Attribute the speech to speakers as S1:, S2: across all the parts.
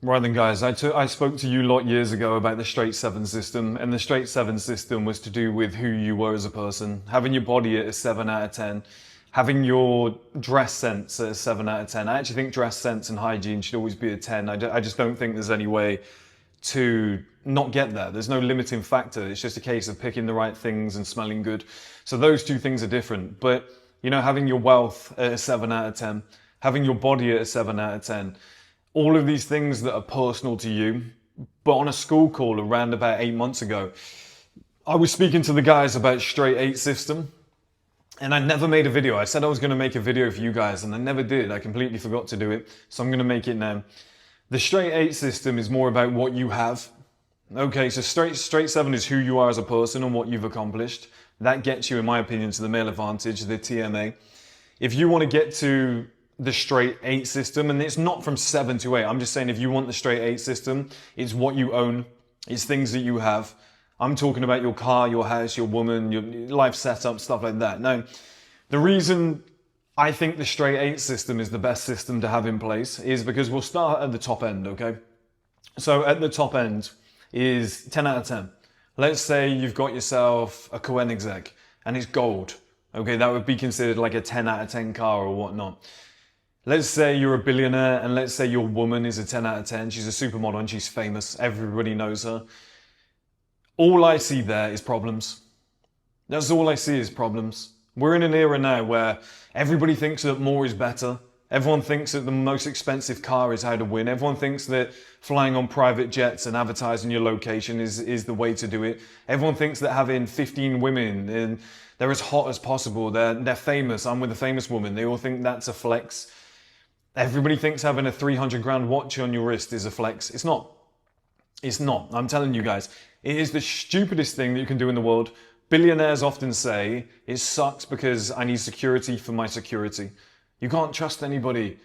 S1: Right then, guys, I spoke to you lot years ago about the straight seven system, and the straight seven system was to do with who you were as a person, having your body at a 7 out of 10, having your dress sense at a 7 out of 10. I actually think dress sense and hygiene should always be a 10. I just don't think there's any way to not get there. There's no limiting factor. It's just a case of picking the right things and smelling good. So those two things are different. But, you know, having your wealth at a 7 out of 10, having your body at a 7 out of 10, all of these things that are personal to you. But on a school call around about 8 months ago, I was speaking to the guys about straight 8 system, and I never made a video. I said I was going to make a video for you guys, and I never did. I completely forgot to do it, so I'm going to make it now. The straight 8 system is more about what you have. Okay, so straight 7 is who you are as a person and what you've accomplished. That gets you, in my opinion, to the male advantage, the TMA. If you want to get to the straight 8 system, and it's not from 7 to 8, I'm just saying if you want the straight 8 system, it's what you own, it's things that you have. I'm talking about your car, your house, your woman, your life setup, stuff like that. Now, the reason I think the straight 8 system is the best system to have in place is because we'll start at the top end, okay? So at the top end is 10 out of 10. Let's say you've got yourself a Koenigsegg and it's gold. Okay, that would be considered like a 10 out of 10 car or whatnot. Let's say you're a billionaire and let's say your woman is a 10 out of 10. She's a supermodel and she's famous. Everybody knows her. All I see there is problems. That's all I see is problems. We're in an era now where everybody thinks that more is better. Everyone thinks that the most expensive car is how to win. Everyone thinks that flying on private jets and advertising your location is the way to do it. Everyone thinks that having 15 women and they're as hot as possible, they're famous. I'm with a famous woman. They all think that's a flex. Everybody thinks having a 300 grand watch on your wrist is a flex. It's not. It's not. I'm telling you guys, it is the stupidest thing that you can do in the world. Billionaires often say, it sucks because I need security for my security. You can't trust anybody.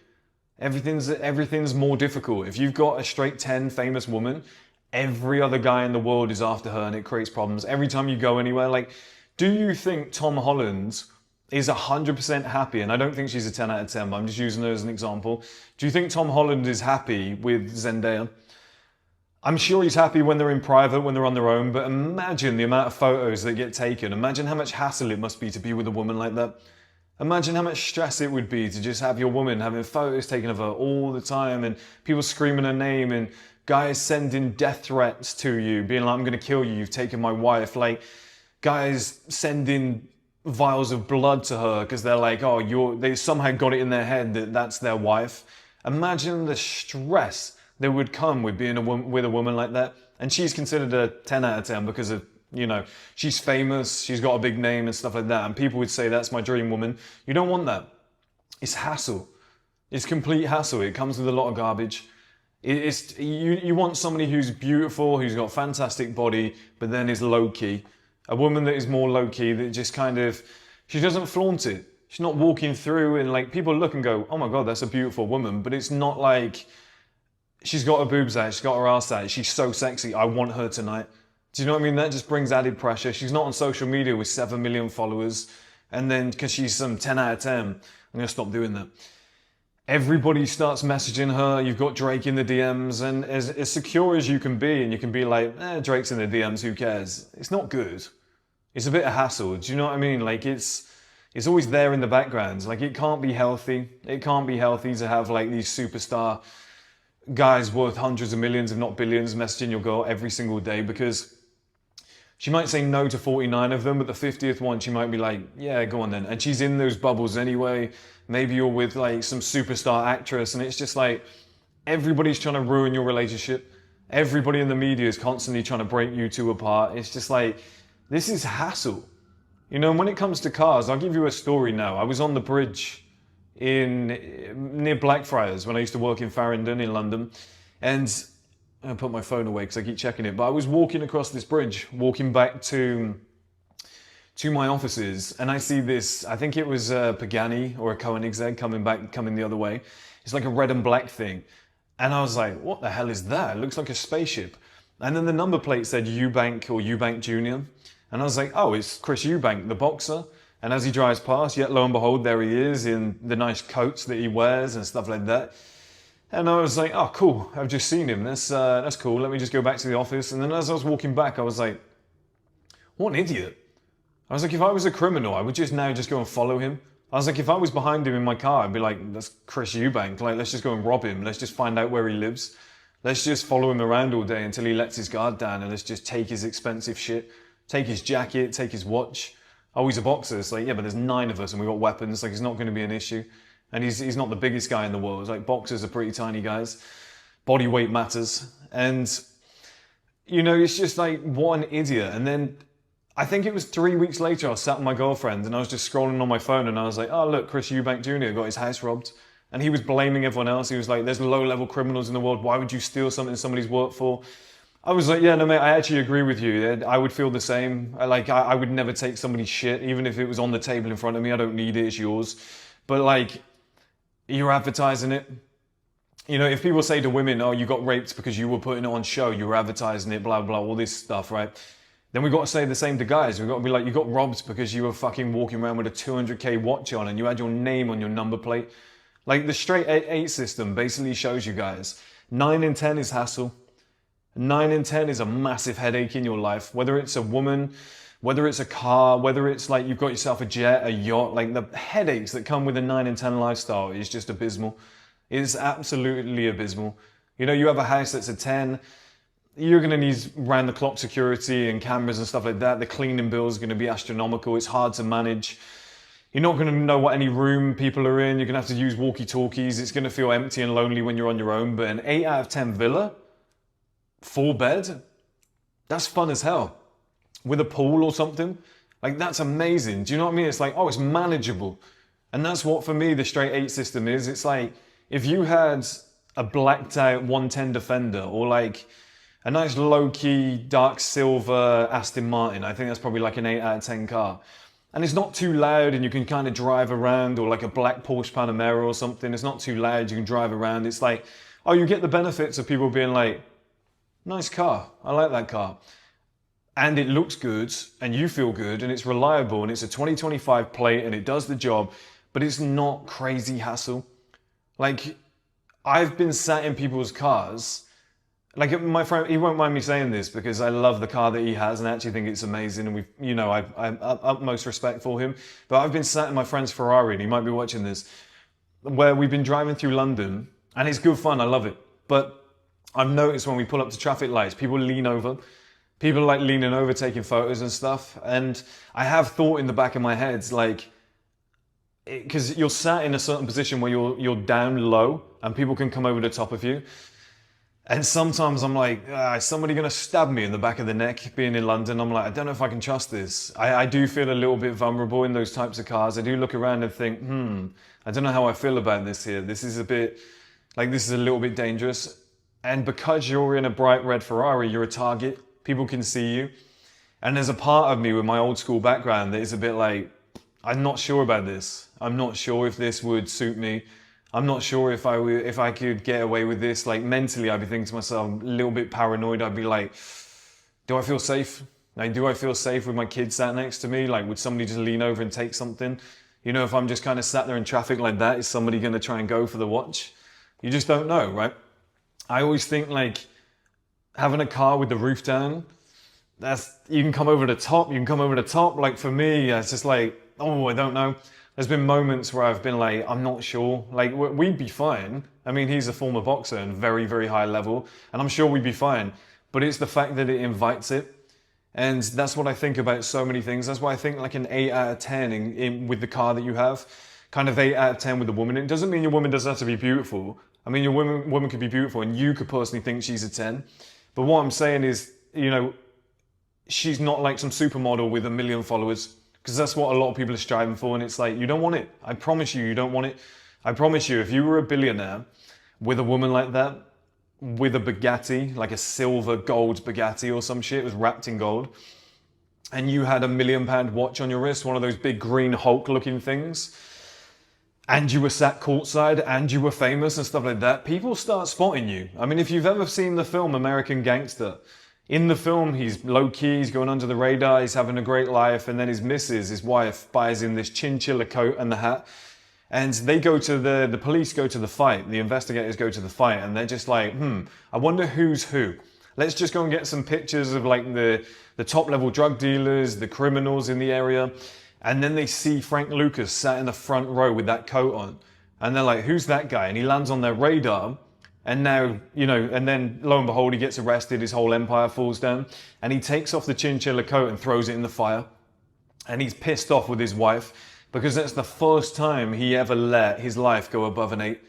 S1: Everything's more difficult. If you've got a straight 10 famous woman, every other guy in the world is after her and it creates problems. Every time you go anywhere, like, do you think Tom Holland is 100% happy, and I don't think she's a 10 out of 10, but I'm just using her as an example. Do you think Tom Holland is happy with Zendaya? I'm sure he's happy when they're in private, when they're on their own, but imagine the amount of photos that get taken. Imagine how much hassle it must be to be with a woman like that. Imagine how much stress it would be to just have your woman having photos taken of her all the time and people screaming her name and guys sending death threats to you, being like, I'm gonna kill you, you've taken my wife. Like, guys sending vials of blood to her because they're like, oh, they somehow got it in their head that that's their wife. Imagine the stress that would come with being with a woman like that. And she's considered a 10 out of 10 because of, you know, she's famous, she's got a big name and stuff like that. And people would say, that's my dream woman. You don't want that. It's hassle. It's complete hassle. It comes with a lot of garbage. You want somebody who's beautiful, who's got a fantastic body, but then is low-key. A woman that is more low-key, that just kind of, she doesn't flaunt it. She's not walking through and like people look and go, oh my God, that's a beautiful woman. But it's not like she's got her boobs out, she's got her ass out, she's so sexy, I want her tonight. Do you know what I mean? That just brings added pressure. She's not on social media with 7 million followers. And then because she's some 10 out of 10, I'm gonna stop doing that. Everybody starts messaging her. You've got Drake in the DMs, and as secure as you can be, and you can be like, Drake's in the DMs, who cares? It's not good. It's a bit of hassle. Do you know what I mean? Like it's always there in the background. Like it can't be healthy. It can't be healthy to have like these superstar guys worth hundreds of millions, if not billions, messaging your girl every single day because she might say no to 49 of them, but the 50th one, she might be like, yeah, go on then. And she's in those bubbles anyway. Maybe you're with like some superstar actress and it's just like, everybody's trying to ruin your relationship. Everybody in the media is constantly trying to break you two apart. It's just like, this is hassle. You know, and when it comes to cars, I'll give you a story now. I was on the bridge near Blackfriars when I used to work in Farringdon in London. And I put my phone away because I keep checking it. But I was walking across this bridge, walking back to my offices, and I see this, I think it was a Pagani or a Koenigsegg coming the other way. It's like a red and black thing. And I was like, what the hell is that? It looks like a spaceship. And then the number plate said Eubank or Eubank Jr. And I was like, oh, it's Chris Eubank, the boxer. And as he drives past, yet lo and behold, there he is in the nice coats that he wears and stuff like that. And I was like, oh, cool, I've just seen him. That's cool. Let me just go back to the office. And then as I was walking back, I was like, what an idiot. I was like, if I was a criminal, I would just now just go and follow him. I was like, if I was behind him in my car, I'd be like, that's Chris Eubank. Like, let's just go and rob him. Let's just find out where he lives. Let's just follow him around all day until he lets his guard down, and let's just take his expensive shit, take his jacket, take his watch. Oh, he's a boxer. It's like, yeah, but there's 9 of us and we've got weapons. Like, it's not going to be an issue. And he's not the biggest guy in the world. It's like, boxers are pretty tiny guys. Body weight matters. And, you know, it's just like, what an idiot. And then I think it was 3 weeks later, I was sat with my girlfriend and I was just scrolling on my phone and I was like, oh, look, Chris Eubank Jr. got his house robbed. And he was blaming everyone else. He was like, there's low-level criminals in the world. Why would you steal something somebody's worked for? I was like, yeah, no, mate, I actually agree with you. I would feel the same. I would never take somebody's shit, even if it was on the table in front of me. I don't need it, it's yours. But like, you're advertising it. You know, if people say to women, oh, you got raped because you were putting it on show, you were advertising it, blah, blah, all this stuff, right? Then we've got to say the same to guys. We've got to be like, you got robbed because you were fucking walking around with a 200K watch on and you had your name on your number plate. Like, the straight 8 system basically shows you guys, 9 in 10 is hassle. 9 in 10 is a massive headache in your life, whether it's a woman, whether it's a car, whether it's like you've got yourself a jet, a yacht, like the headaches that come with a 9 in 10 lifestyle is just abysmal. It's absolutely abysmal. You know, you have a house that's a 10, you're going to need round the clock security and cameras and stuff like that. The cleaning bill is going to be astronomical. It's hard to manage. You're not going to know what any room people are in. You're going to have to use walkie-talkies. It's going to feel empty and lonely when you're on your own. But an 8 out of 10 villa, 4 bed, that's fun as hell. With a pool or something, like that's amazing. Do you know what I mean? It's like, oh, it's manageable. And that's what for me the straight 8 system is. It's like, if you had a blacked out 110 Defender or like a nice low-key dark silver Aston Martin, I think that's probably like an 8 out of 10 car. And it's not too loud and you can kind of drive around, or like a black Porsche Panamera or something. It's not too loud, you can drive around. It's like, oh, you get the benefits of people being like, nice car, I like that car. And it looks good and you feel good and it's reliable and it's a 2025 plate and it does the job, but it's not crazy hassle. Like, I've been sat in people's cars, like my friend, he won't mind me saying this because I love the car that he has and I actually think it's amazing and I'm utmost respect for him. But I've been sat in my friend's Ferrari, and he might be watching this, where we've been driving through London and it's good fun, I love it. But I've noticed when we pull up to traffic lights, people lean over. People are like leaning over, taking photos and stuff. And I have thought in the back of my head, like, because you're sat in a certain position where you're down low and people can come over the top of you. And sometimes I'm like, is somebody going to stab me in the back of the neck being in London? I'm like, I don't know if I can trust this. I do feel a little bit vulnerable in those types of cars. I do look around and think, I don't know how I feel about this here. This is a bit, like, this is a little bit dangerous. And because you're in a bright red Ferrari, you're a target. People can see you. And there's a part of me with my old school background that is a bit like, I'm not sure about this. I'm not sure if this would suit me. I'm not sure if I could get away with this. Like, mentally, I'd be thinking to myself, a little bit paranoid. I'd be like, do I feel safe? Like, do I feel safe with my kids sat next to me? Like, would somebody just lean over and take something? You know, if I'm just kind of sat there in traffic like that, is somebody going to try and go for the watch? You just don't know, right? I always think, like, having a car with the roof down, you can come over the top, Like, for me, it's just like, oh, I don't know. There's been moments where I've been like, I'm not sure. Like, we'd be fine. I mean, he's a former boxer and very, very high level, and I'm sure we'd be fine. But it's the fact that it invites it. And that's what I think about so many things. That's why I think like an 8 out of 10 with the car that you have, kind of 8 out of 10 with the woman. It doesn't mean your woman doesn't have to be beautiful. I mean, your woman could be beautiful and you could personally think she's a 10. But what I'm saying is, you know, she's not like some supermodel with 1 million followers, because that's what a lot of people are striving for. And it's like, you don't want it. I promise you don't want it. I promise you, if you were a billionaire with a woman like that, with a Bugatti, like a silver gold Bugatti or some shit, it was wrapped in gold, and you had a £1 million watch on your wrist, one of those big green Hulk looking things, and you were sat courtside and you were famous and stuff like that, people start spotting you. I mean, if you've ever seen the film American Gangster, in the film, he's low-key, he's going under the radar, he's having a great life, and then his missus, his wife, buys him this chinchilla coat and the hat. And they go to the police go to the fight, the investigators go to the fight, and they're just like, I wonder who's who. Let's just go and get some pictures of like the top level drug dealers, the criminals in the area. And then they see Frank Lucas sat in the front row with that coat on. And they're like, who's that guy? And he lands on their radar. And now, and then lo and behold, he gets arrested, his whole empire falls down. And he takes off the chinchilla coat and throws it in the fire. And he's pissed off with his wife because that's the first time he ever let his life go above an 8.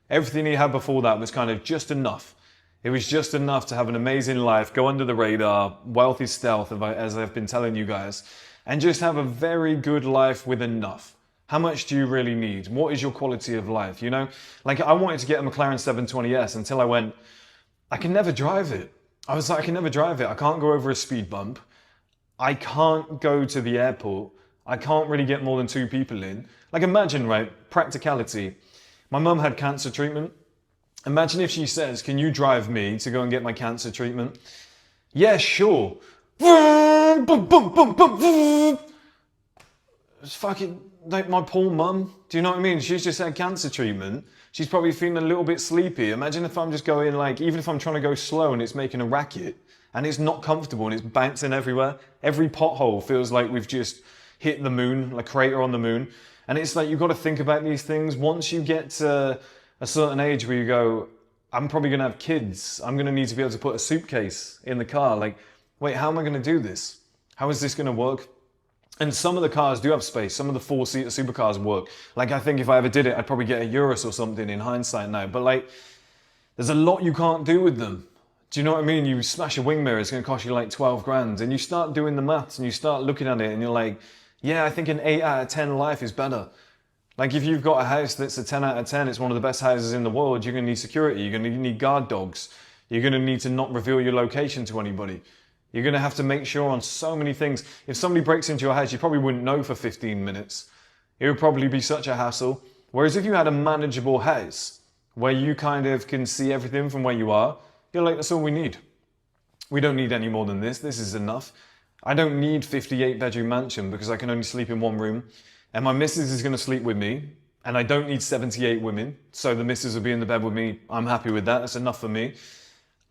S1: Everything he had before that was kind of just enough. It was just enough to have an amazing life, go under the radar, wealthy stealth, as I've been telling you guys, and just have a very good life with enough. How much do you really need? What is your quality of life? Like I wanted to get a McLaren 720S until I went, I can never drive it. I was like, I can never drive it. I can't go over a speed bump. I can't go to the airport. I can't really get more than 2 people in. Like imagine, right, practicality. My mum had cancer treatment. Imagine if she says, can you drive me to go and get my cancer treatment? Yeah, sure. It's fucking like my poor mum. Do you know what I mean? She's just had cancer treatment. She's probably feeling a little bit sleepy. Imagine if I'm just going like, even if I'm trying to go slow and it's making a racket and it's not comfortable and it's bouncing everywhere. Every pothole feels like we've just hit the moon, like a crater on the moon. And it's like, you've got to think about these things. Once you get to a certain age where you go, I'm probably going to have kids. I'm going to need to be able to put a suitcase in the car. Like, wait, how am I going to do this? How is this going to work? And some of the cars do have space. Some of the 4-seater supercars work. Like, I think if I ever did it, I'd probably get a Urus or something in hindsight now. But like, there's a lot you can't do with them. Do you know what I mean? You smash a wing mirror, it's going to cost you like 12 grand. And you start doing the maths and you start looking at it and you're like, yeah, I think an 8 out of 10 life is better. Like if you've got a house that's a 10 out of 10, it's one of the best houses in the world, you're going to need security, you're going to need guard dogs, you're going to need to not reveal your location to anybody. You're going to have to make sure on so many things. If somebody breaks into your house, you probably wouldn't know for 15 minutes. It would probably be such a hassle. Whereas if you had a manageable house where you kind of can see everything from where you are, you're like, that's all we need. We don't need any more than this. This is enough. I don't need 58 bedroom mansion because I can only sleep in one room. And my missus is going to sleep with me. And I don't need 78 women. So the missus will be in the bed with me. I'm happy with that. That's enough for me.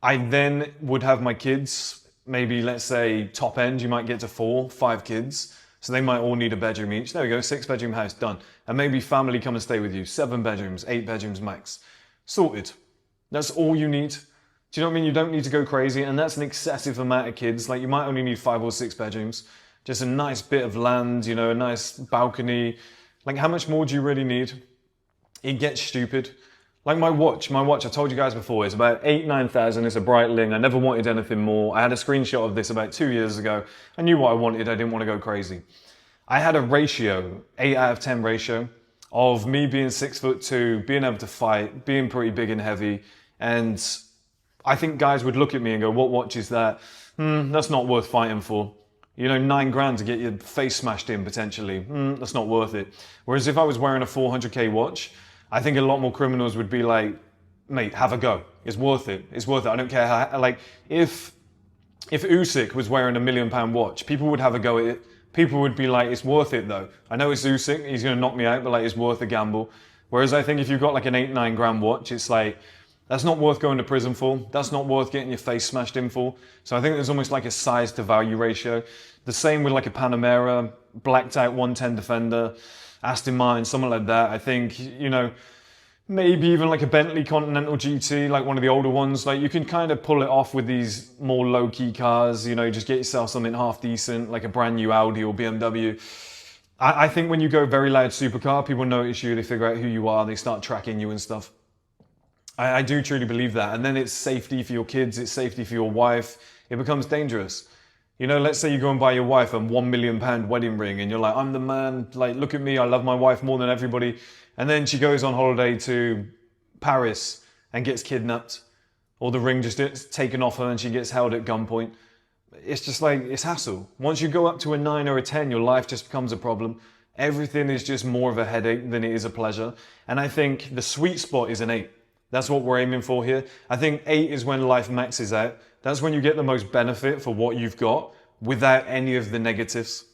S1: I then would have my kids, maybe let's say top end, you might get to 4, 5 kids. So they might all need a bedroom each. There we go, 6 bedroom house, done. And maybe family come and stay with you. 7 bedrooms, 8 bedrooms max. Sorted. That's all you need. Do you know what I mean? You don't need to go crazy, and that's an excessive amount of kids. Like you might only need 5 or 6 bedrooms. Just a nice bit of land, you know, a nice balcony. Like how much more do you really need? It gets stupid. Like my watch, I told you guys before, it's about 8,000-9,000. It's a Breitling. I never wanted anything more. I had a screenshot of this about 2 years ago. I knew what I wanted. I didn't want to go crazy. I had a ratio, 8 out of 10 ratio, of me being 6'2", being able to fight, being pretty big and heavy. And I think guys would look at me and go, what watch is that? That's not worth fighting for. You know, 9 grand to get your face smashed in potentially. That's not worth it. Whereas if I was wearing a 400k watch, I think a lot more criminals would be like, mate, have a go. It's worth it. It's worth it. I don't care how, like, if Usyk was wearing £1 million watch, people would have a go at it. People would be like, it's worth it though. I know it's Usyk, he's going to knock me out, but like, it's worth a gamble. Whereas I think if you've got like an 8-9 grand watch, it's like, that's not worth going to prison for. That's not worth getting your face smashed in for. So I think there's almost like a size to value ratio. The same with like a Panamera, blacked out 110 Defender, Aston Martin, something like that. I think, you know, maybe even like a Bentley Continental GT, like one of the older ones. Like you can kind of pull it off with these more low-key cars, you know, just get yourself something half decent, like a brand new Audi or BMW. I think when you go very loud supercar, people notice you, they figure out who you are, they start tracking you and stuff. I do truly believe that. And then it's safety for your kids, it's safety for your wife. It becomes dangerous. You know, let's say you go and buy your wife a £1 million wedding ring and you're like, I'm the man, like, look at me, I love my wife more than everybody. And then she goes on holiday to Paris and gets kidnapped. Or the ring just gets taken off her and she gets held at gunpoint. It's just like, it's hassle. Once you go up to a 9 or a 10, your life just becomes a problem. Everything is just more of a headache than it is a pleasure. And I think the sweet spot is an 8. That's what we're aiming for here. I think 8 is when life maxes out. That's when you get the most benefit for what you've got without any of the negatives.